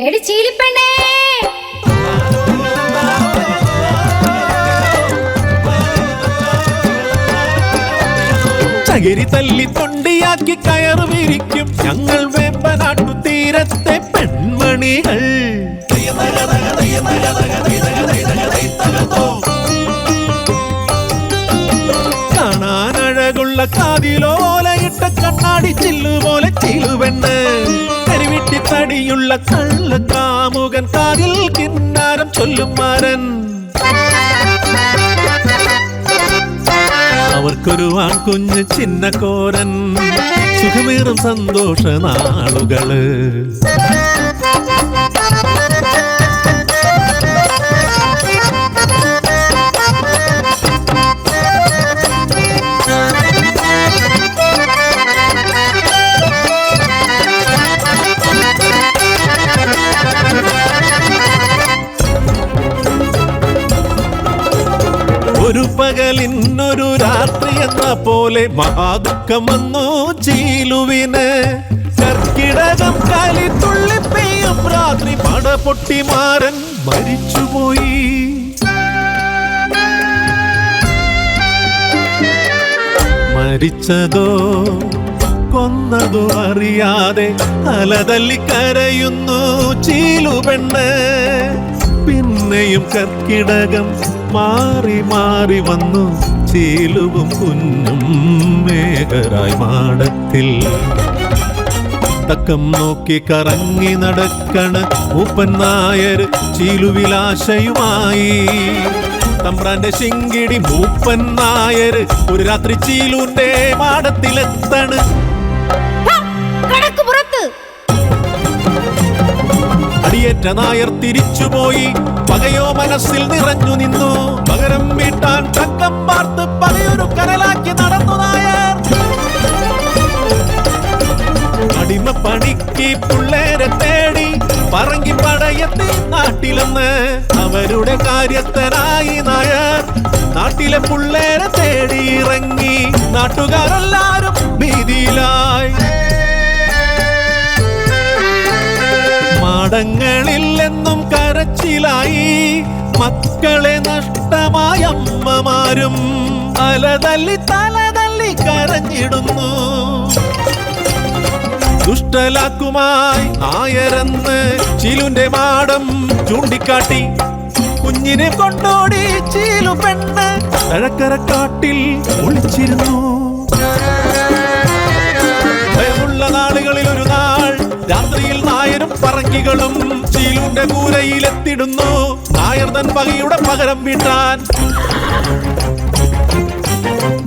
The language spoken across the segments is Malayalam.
എടി ചീലിപ്പെണ്ണേ, ചകിരി തല്ലി തൊണ്ടിയാക്കി കയറ് വിരിക്കും ഞങ്ങൾ വേമ്പനാട്ടു തീരത്തെ പെൺമണികൾ. കാണാനഴകുള്ള കാതിലോലയിട്ട കണ്ണാടി ചില്ലുപോലെ ചിലുവെണ്ണ്, കരിവിട്ടി തടിയുള്ള കള്ള കാമുകൻ, കാതിൽ കിന്നാരം ചൊല്ലും മാരൻ. അവർക്കൊരു ആൺകുഞ്ഞ് ചിന്നക്കോരൻ, സുഖമേറും സന്തോഷ നാളുകള്. ഒരു പകലിന്നൊരു രാത്രി എന്ന പോലെ മഹാദുഃഖം വന്നു ചീലുവിന്. കർക്കിടകം കാലി തുള്ളിപ്പെയ്യും രാത്രി പട പൊട്ടിമാരൻ മരിച്ചുപോയി. മരിച്ചതോ കൊന്നതോ അറിയാതെ അലതല്ലിക്കരയുന്നു ചീലുപെണ്ണ്. പിന്നെയും കർക്കിടകം മാറി മാറി വന്നു ചീലുവും കുഞ്ഞും മേഘരായി മാടത്തിൽ. തക്കം നോക്കി കറങ്ങി നടക്കണ മൂപ്പൻ നായർ ചീലുവിലാശയുമായി. തമ്പ്രാന്റെ ശിങ്കിടി മൂപ്പൻ നായർ ഒരു രാത്രി ചീലുന്റെ മാടത്തിലെത്തണ്. അടിയേറ്റ നായർ തിരിച്ചുപോയി, പകയോ മനസ്സിൽ നിറഞ്ഞു നിന്നു. പകരം വീട്ടാൻ ചക്കം പാർത്ത് പകയൊരു കരലാക്കി നടന്നു നായർ. അടിമ പണിക്ക് പിള്ളേരെ തേടി പറങ്കി പടയെത്തി നാട്ടിലെന്ന്. അവരുടെ കാര്യസ്ഥനായി നായർ നാട്ടിലെ പിള്ളേരെ തേടി ഇറങ്ങി. നാട്ടുകാരെല്ലാരും ഭീതിയിലായി. മാടങ്ങളില്ലെന്നും കരച്ചിലായി, മക്കളെ നഷ്ടമായ അമ്മമാരും അലതല്ലി തലതല്ലി കരഞ്ഞിടുന്നു. ദുഷ്ടലാക്കുമായി നായരെന്ന് ചീലുന്റെ മാടം ചൂണ്ടിക്കാട്ടി. കുഞ്ഞിനെ കൊണ്ടോടി ചീലു പെണ്ണ് തഴക്കരക്കാട്ടിൽ ഒളിച്ചിരുന്നു. ഭയമുള്ള നാളുകളിൽ ഒരു നാൾ രാത്രിയിൽ നായരും പറങ്കികളും ചീലുന്റെ കൂരയിലെത്തിടുന്നു. നായർ തൻ പകയുടെ പകരം വീട്ടാൻ.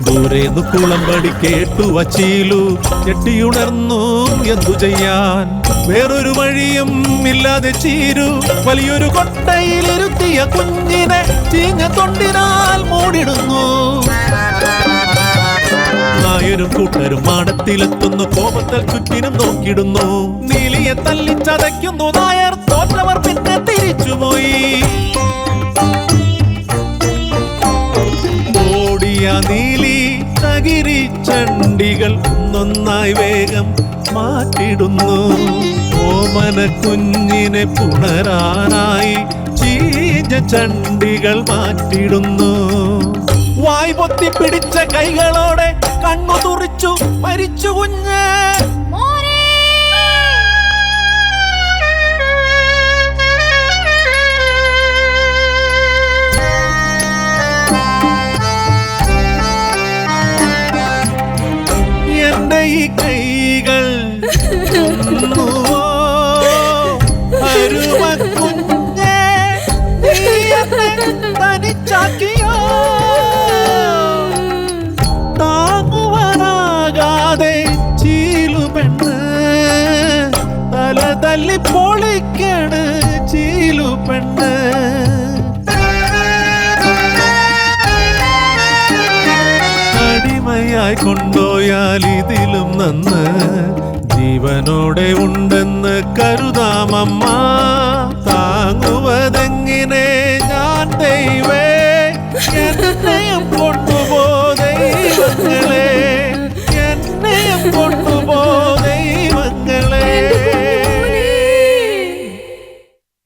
ദൂരേന്നു കുളമ്പടി കേട്ടു വച്ചീലു ഞെട്ടിയുണർന്നു. എന്തു ചെയ്യാൻ, വേറൊരു വഴിയും ഇല്ലാതെ ചീരു വലിയൊരു കൊട്ടയിലിരുത്തിയ കുഞ്ഞിനെ ചീഞ്ഞ തൊണ്ടിനാൽ മൂടിടുന്നു. നായരും കൂട്ടരും മാടത്തിലെത്തുന്നു. കോപത്താൽ ചുറ്റിനും നോക്കിടുന്നു. നീലിയെ തല്ലിച്ചതയ്ക്കുന്നു നായർ. തോറ്റവർ പിന്നെ തിരിച്ചുപോയി. ഓടിയ നീലി തകിരി ചണ്ടികൾ ഒന്നൊന്നായി വേഗം മാറ്റിടുന്നു. ഓമന കുഞ്ഞിനെ പുണരാനായി ചീഞ്ഞ ചണ്ടികൾ മാറ്റിടുന്നു. വായ് പൊത്തി പിടിച്ച കൈകളോടെ കണ്ണു തുറിച്ചു മരിച്ചു കുഞ്ഞ്. എന്റെ ഈ കൈകൾ അരുമ കുഞ്ഞെ, നീ എന്നെ തനിച്ചാക്കിയോ. താങ്ങുവാനാകാതെ ചീലു പെണ്ണ് തല തല്ലി പൊളിക്കണ് ചീലു പെണ്ണ്. അടിമയായി കൊണ്ടോയാൽ ഇതിലും നന്ന് ജീവനോടെ ഉണ്ടെന്ന് കരുതാമമ്മ. താങ്ങുവതെങ്ങിനെ ഞാൻ ദൈവേ, എന്നെയും കൊണ്ടുപോ ദൈവങ്ങളെ.